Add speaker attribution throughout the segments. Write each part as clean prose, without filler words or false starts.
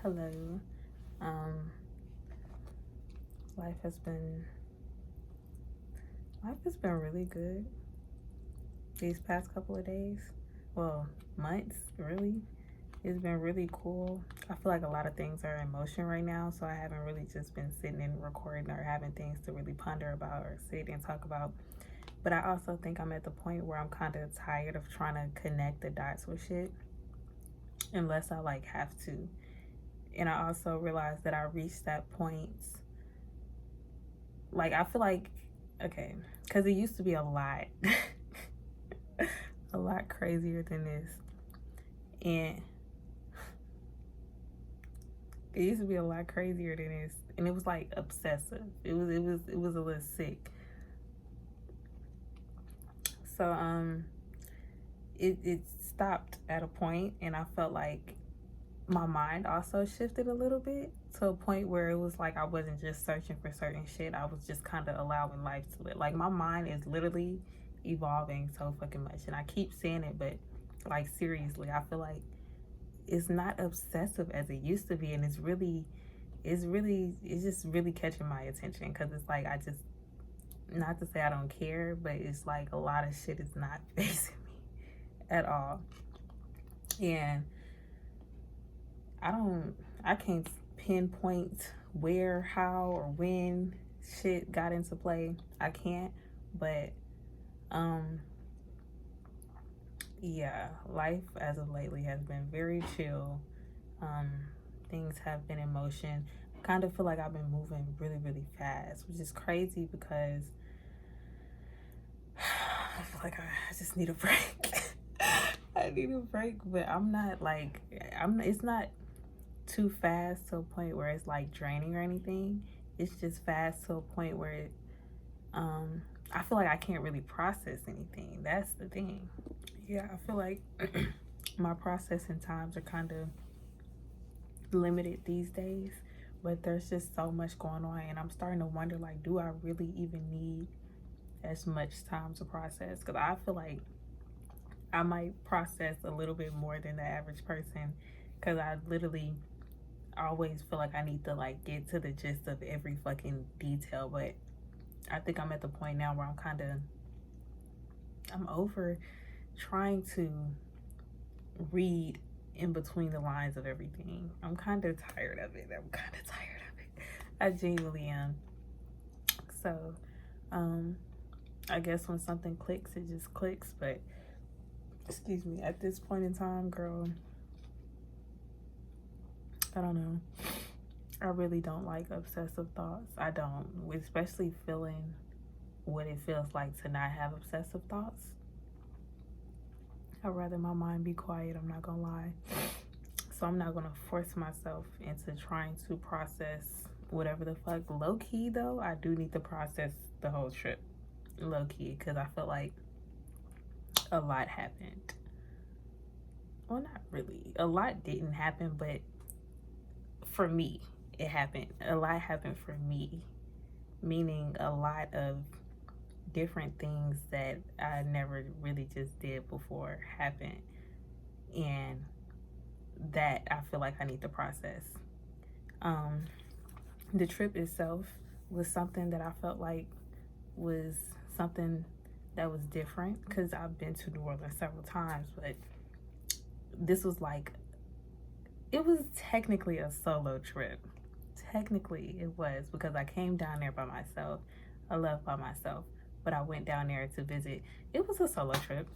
Speaker 1: Hello. Um, life has been really good these past couple of days. Well, months, really. It's been really cool. I feel like a lot of things are in motion right now, so I haven't really just been sitting and recording or having things to really ponder about or sit and talk about. But I also think I'm at the point where I'm kind of tired of trying to connect the dots with shit unless I like have to. And I also realized that I reached that point. Like, I feel like, okay, because it used to be a lot, a lot crazier than this. And it used to be a lot crazier than this. And it was like obsessive. It was a little sick. So, it stopped at a point, and I felt like my mind also shifted a little bit to a point where it was like I wasn't just searching for certain shit. I was just kind of allowing life to live. Like, my mind is literally evolving so fucking much, and I keep saying it, but like, seriously, I feel like it's not obsessive as it used to be, and it's just really catching my attention, because it's like, I just, not to say I don't care, but it's like a lot of shit is not facing me at all. And I can't pinpoint where, how, or when shit got into play. I can't, but yeah, life as of lately has been very chill. Things have been in motion. I kind of feel like I've been moving really, really fast, which is crazy because I feel like I just need a break. I need a break, but it's not too fast to a point where it's like draining or anything. It's just fast to a point where I feel like I can't really process anything. That's the thing. Yeah, I feel like my processing times are kind of limited these days, but there's just so much going on, and I'm starting to wonder, like, do I really even need as much time to process? Because I feel like I might process a little bit more than the average person, because I literally always feel like I need to like get to the gist of every fucking detail. But I think I'm at the point now where I'm over trying to read in between the lines of everything. I'm kind of tired of it. I genuinely am. So I guess when something clicks, it just clicks. But excuse me, at this point in time, girl, I don't know. I really don't like obsessive thoughts. I don't, especially feeling what it feels like to not have obsessive thoughts. I'd rather my mind be quiet, I'm not gonna lie. So I'm not gonna force myself into trying to process whatever the fuck. Low key though, I do need to process the whole trip. Low key, because I felt like a lot happened. Well, not really. A lot didn't happen, but for me, it happened. A lot happened for me, meaning a lot of different things that I never really just did before happened, and that I feel like I need to process. The trip itself was something that I felt like was something that was different, because I've been to New Orleans several times, but this was like, it was technically a solo trip. Technically it was, because I came down there by myself. I left by myself, but I went down there to visit. It was a solo trip,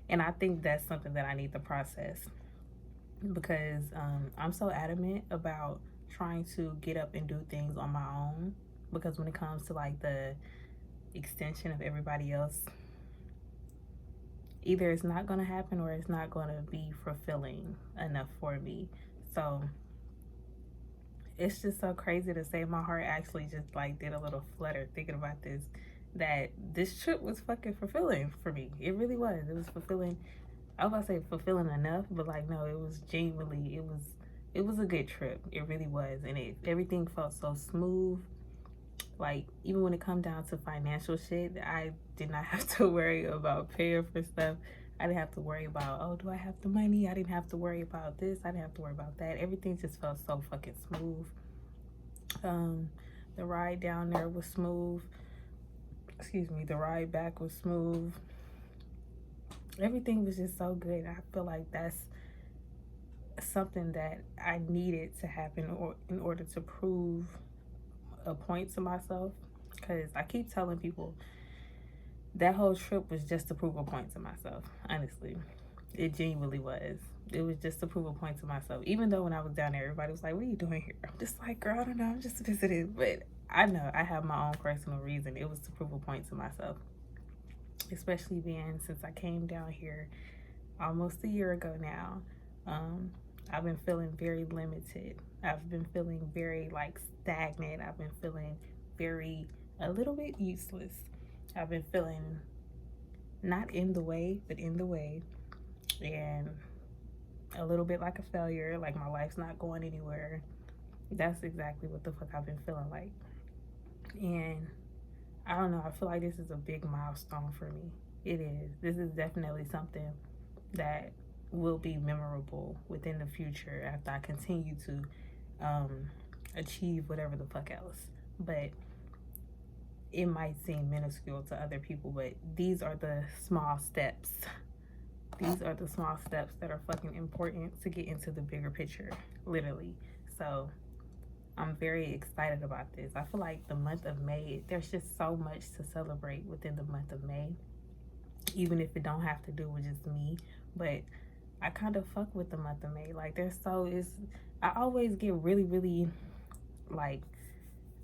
Speaker 1: and I think that's something that I need to process, because I'm so adamant about trying to get up and do things on my own, because when it comes to like the extension of everybody else, either it's not going to happen or it's not going to be fulfilling enough for me. So it's just so crazy to say my heart actually just like did a little flutter thinking about this, that this trip was fucking fulfilling for me. It really was. It was fulfilling. I was about to say fulfilling enough, but like, no, it was genuinely, it was a good trip. It really was. And everything felt so smooth. Like, even when it come down to financial shit, I did not have to worry about paying for stuff. I didn't have to worry about, oh, do I have the money? I didn't have to worry about this. I didn't have to worry about that. Everything just felt so fucking smooth. The ride down there was smooth. Excuse me. The ride back was smooth. Everything was just so good. I feel like that's something that I needed to happen in order to prove a point to myself. Because I keep telling people that whole trip was just to prove a point to myself. Honestly, it genuinely was. It was just to prove a point to myself. Even though when I was down there, everybody was like, what are you doing here? I'm just like, girl, I don't know. I'm just visiting. But I know I have my own personal reason. It was to prove a point to myself. Especially being since I came down here almost a year ago now. I've been feeling very limited. I've been feeling very like stagnant. I've been feeling very a little bit useless. I've been feeling not in the way, but in the way, and a little bit like a failure, like my life's not going anywhere. That's exactly what the fuck I've been feeling like. And I don't know, I feel like this is a big milestone for me. It is. This is definitely something that will be memorable within the future after I continue to achieve whatever the fuck else. But it might seem minuscule to other people, but these are the small steps. These are the small steps that are fucking important to get into the bigger picture, literally. So I'm very excited about this. I feel like the month of May, there's just so much to celebrate within the month of May, even if it don't have to do with just me. But I kind of fuck with the month of May. Like I always get really like,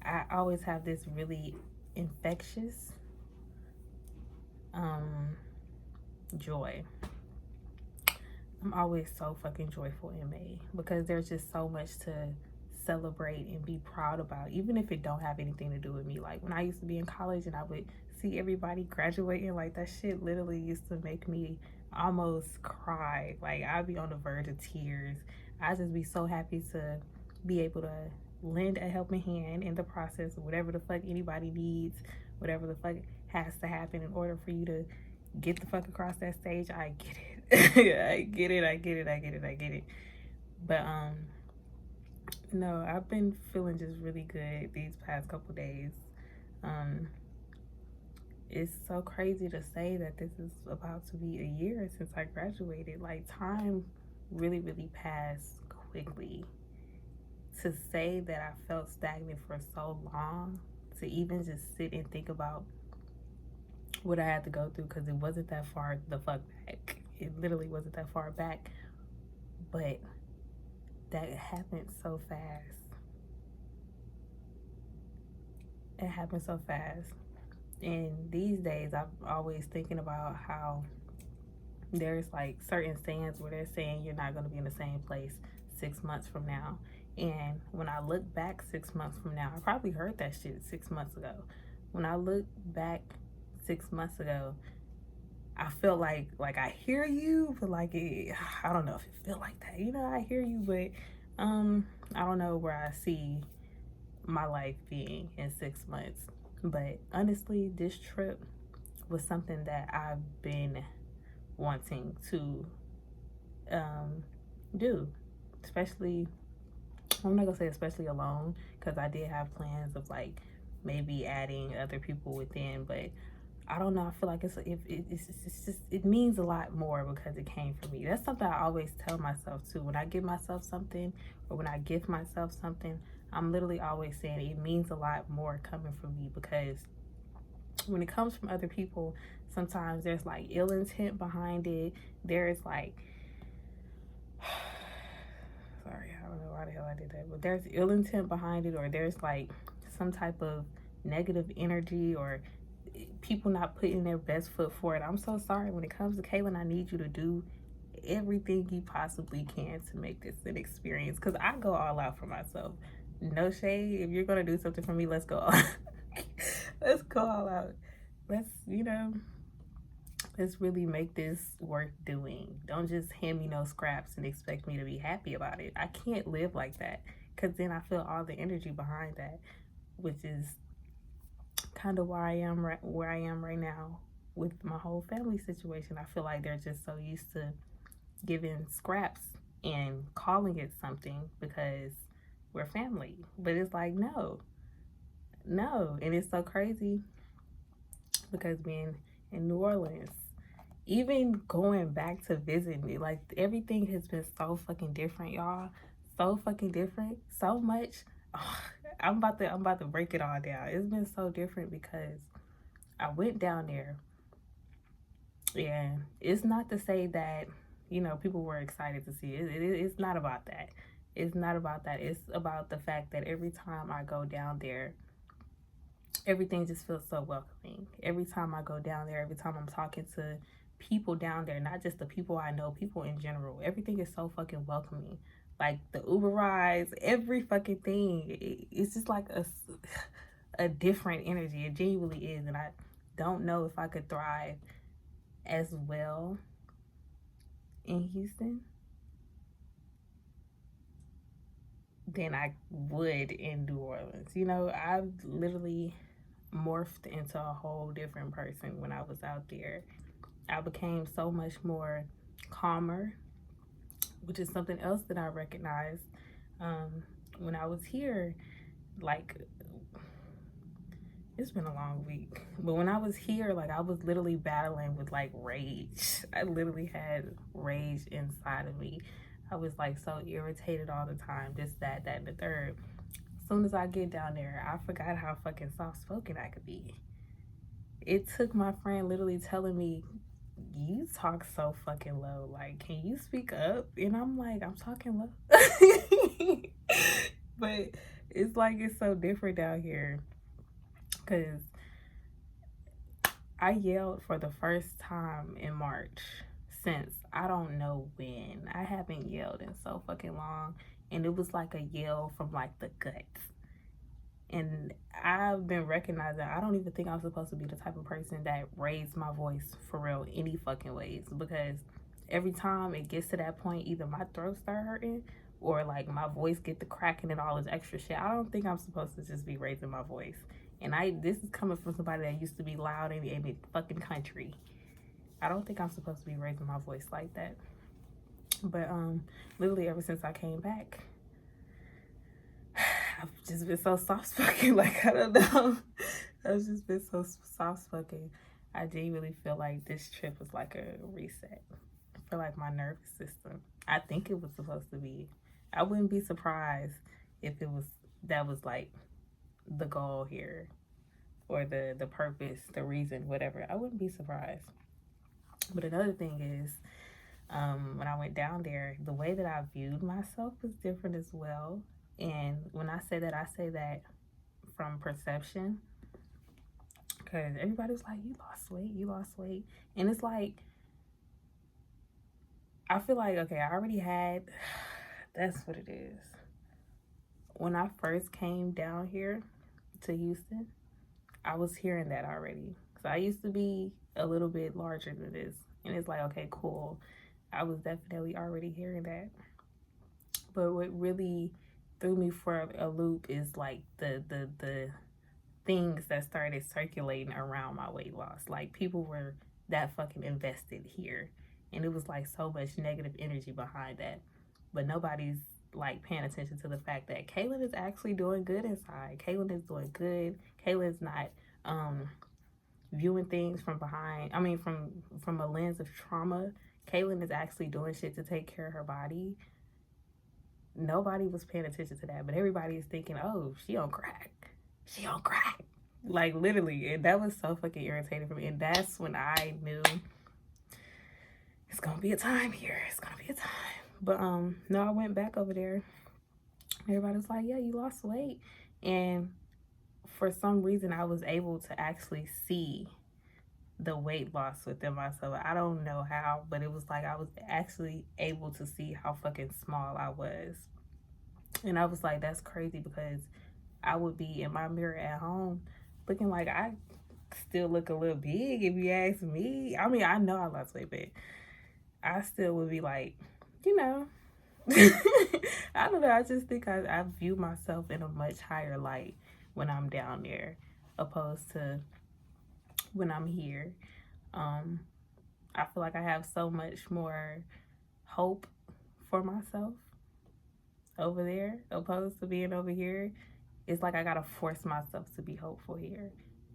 Speaker 1: I always have this really infectious joy. I'm always so fucking joyful in May because there's just so much to celebrate and be proud about, even if it don't have anything to do with me. Like when I used to be in college and I would see everybody graduating, like that shit literally used to make me almost cry. Like I'd be on the verge of tears. I'd just be so happy to be able to lend a helping hand in the process of whatever the fuck anybody needs, whatever the fuck has to happen in order for you to get the fuck across that stage. I get it. I get it. But no, I've been feeling just really good these past couple days. It's so crazy to say that this is about to be a year since I graduated. Like time really passed quickly. To say that I felt stagnant for so long, to even just sit and think about what I had to go through, because it wasn't that far the fuck back. It literally wasn't that far back. But that happened so fast. It happened so fast. And these days, I'm always thinking about how there's like certain sayings where they're saying you're not going to be in the same place 6 months from now. And when I look back 6 months from now, I probably heard that shit 6 months ago. When I look back 6 months ago, I feel like I hear you, but like I don't know if it feel like that. You know, I hear you, but I don't know where I see my life being in 6 months. But honestly, this trip was something that I've been wanting to do, especially, I'm not gonna say especially alone, because I did have plans of like maybe adding other people within, but I don't know. I feel like it means a lot more because it came from me. That's something I always tell myself too. When I give myself something, or when I gift myself something, I'm literally always saying it means a lot more coming from me, because when it comes from other people, sometimes there's like ill intent behind it. There's like, sorry, I don't know why the hell I did that, but there's ill intent behind it, or there's like some type of negative energy, or people not putting their best foot forward. I'm so sorry. When it comes to Kaylin, I need you to do everything you possibly can to make this an experience, because I go all out for myself. No shade. If you're gonna do something for me, let's go all let's go all out. Let's, let's really make this worth doing. Don't just hand me no scraps and expect me to be happy about it. I can't live like that, because then I feel all the energy behind that, which is kind of where I am right now. with my whole family situation. I feel like they're just so used to giving scraps and calling it something because we're family. But it's like, no, no. And it's so crazy because being in New Orleans, even going back to visit me, like everything has been so fucking different, y'all. So fucking different. So much. Oh, I'm about to break it all down. It's been so different because I went down there, and it's not to say that people were excited to see it. It's not about that. It's not about that. It's about the fact that every time I go down there, everything just feels so welcoming. Every time I go down there, every time I'm talking to people down there, not just the people I know, people in general, everything is so fucking welcoming. Like the Uber rides, every fucking thing. It's just like a different energy. It genuinely is. And I don't know if I could thrive as well in Houston than I would in New Orleans. I've literally morphed into a whole different person when I was out there. I became so much more calmer, which is something else that I recognized when I was here. Like, it's been a long week, but when I was here, like, I was literally battling with like rage. I literally had rage inside of me. I was like so irritated all the time, just that, and the third. As soon as I get down there, I forgot how fucking soft spoken I could be. It took my friend literally telling me, "You talk so fucking low. Like, can you speak up?" And I'm like, "I'm talking low." But it's like it's so different down here because I yelled for the first time in March since I don't know when. I haven't yelled in so fucking long. And it was like a yell from like the guts. And I've been recognizing I don't even think I'm supposed to be the type of person that raised my voice for real any fucking ways, because every time it gets to that point, either my throat start hurting or like my voice get the cracking and all this extra shit. I don't think I'm supposed to just be raising my voice. And this is coming from somebody that used to be loud in the fucking country. I don't think I'm supposed to be raising my voice like that. But literally ever since I came back, I've just been so soft spoken. Like, I don't know. I've just been so soft spoken. I genuinely feel like this trip was like a reset for like my nervous system. I think it was supposed to be. I wouldn't be surprised if that was like the goal here, or the purpose, the reason, whatever. I wouldn't be surprised. But another thing is, when I went down there, the way that I viewed myself was different as well. And when I say that from perception, because everybody was like, you lost weight. And it's like, I feel like, okay, I already had, that's what it is. When I first came down here to Houston, I was hearing that already. So I used to be a little bit larger than this. And it's like, okay, cool. I was definitely already hearing that. But what really threw me for a loop is like the things that started circulating around my weight loss. Like, people were that fucking invested here. And it was like so much negative energy behind that. But nobody's like paying attention to the fact that Kaylin is actually doing good inside. Kaylin is doing good. Kaylin's not viewing things from behind. I mean, from a lens of trauma. Kaylin is actually doing shit to take care of her body. Nobody was paying attention to that, but everybody is thinking, "Oh, she on crack. She on crack." Like, literally, and that was so fucking irritating for me. And that's when I knew it's gonna be a time here. It's gonna be a time. But no, I went back over there. Everybody was like, "Yeah, you lost weight," and for some reason, I was able to actually see the weight loss within myself. I don't know how, but it was like I was actually able to see how fucking small I was. And I was like, that's crazy, because I would be in my mirror at home looking like I still look a little big, if you ask me. I mean, I know I lost weight, but I still would be like, I don't know. I just think I view myself in a much higher light when I'm down there opposed to when I'm here. I feel like I have so much more hope for myself over there opposed to being over here. It's like I gotta force myself to be hopeful here.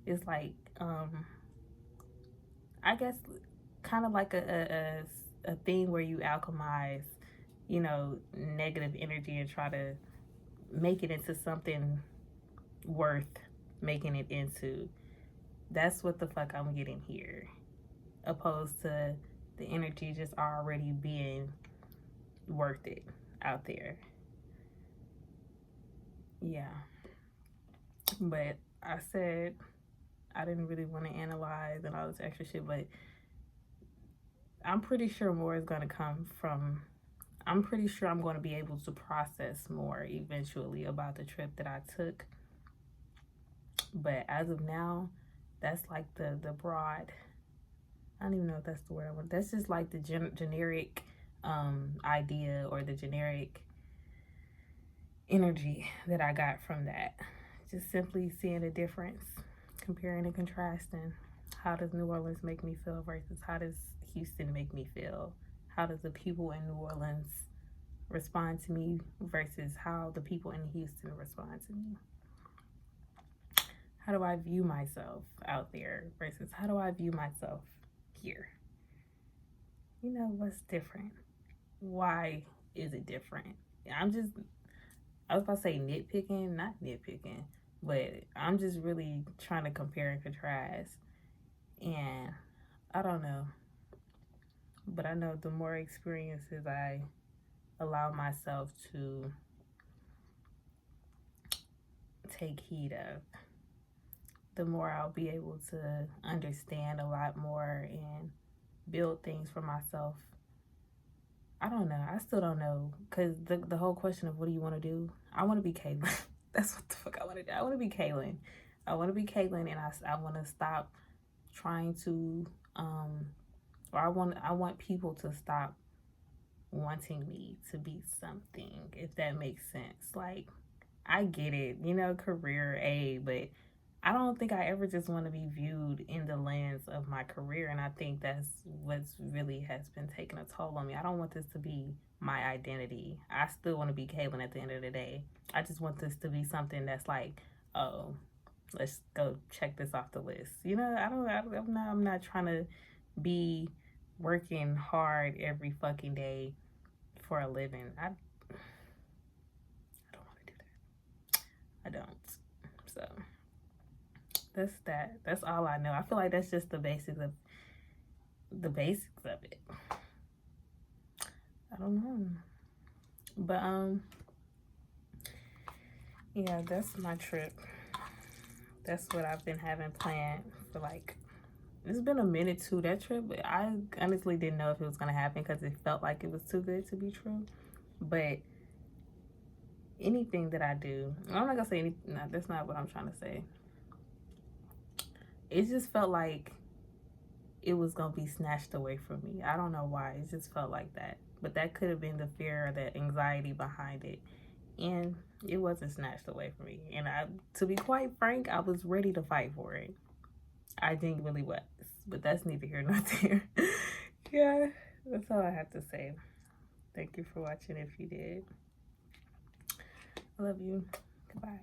Speaker 1: It's like, I guess, kind of like a thing where you alchemize, negative energy and try to make it into something worth making it into. That's what the fuck I'm getting here, opposed to the energy just already being worth it out there. Yeah. But I said I didn't really want to analyze and all this extra shit, but I'm pretty sure more is going to come from. I'm pretty sure I'm going to be able to process more eventually about the trip that I took. But as of now, that's like the broad. I don't even know if that's the word I want. That's just like the generic idea or the generic energy that I got from that. Just simply seeing the difference, comparing and contrasting. How does New Orleans make me feel versus how does Houston make me feel? How does the people in New Orleans respond to me versus how the people in Houston respond to me? How do I view myself out there versus how do I view myself here? What's different? Why is it different? I was about to say nitpicking, not nitpicking, but I'm just really trying to compare and contrast. And I don't know. But I know the more experiences I allow myself to take heed of, the more I'll be able to understand a lot more and build things for myself. I don't know. I still don't know. Because the whole question of what do you want to do? I want to be Caitlin. That's what the fuck I want to do. I want to be Caitlin. I want to be Caitlin, and I want to stop trying to, or I want people to stop wanting me to be something, if that makes sense. Like, I get it, career A, but I don't think I ever just want to be viewed in the lens of my career. And I think that's what's really has been taking a toll on me. I don't want this to be my identity. I still want to be Caitlin at the end of the day. I just want this to be something that's like, oh, let's go check this off the list. I'm not trying to be working hard every fucking day for a living. I don't want to do that. I don't. So that's that. That's all I know. I feel like that's just the basics of it. I don't know. But yeah, that's my trip. That's what I've been having planned for it's been a minute to that trip, but I honestly didn't know if it was gonna happen because it felt like it was too good to be true. But anything that I do, I'm not gonna say anything. No, that's not what I'm trying to say. It just felt like it was gonna be snatched away from me. I don't know why. It just felt like that. But that could have been the fear or the anxiety behind it. And it wasn't snatched away from me. And to be quite frank, I was ready to fight for it. I genuinely was. But that's neither here nor there. Yeah, that's all I have to say. Thank you for watching if you did. I love you. Goodbye.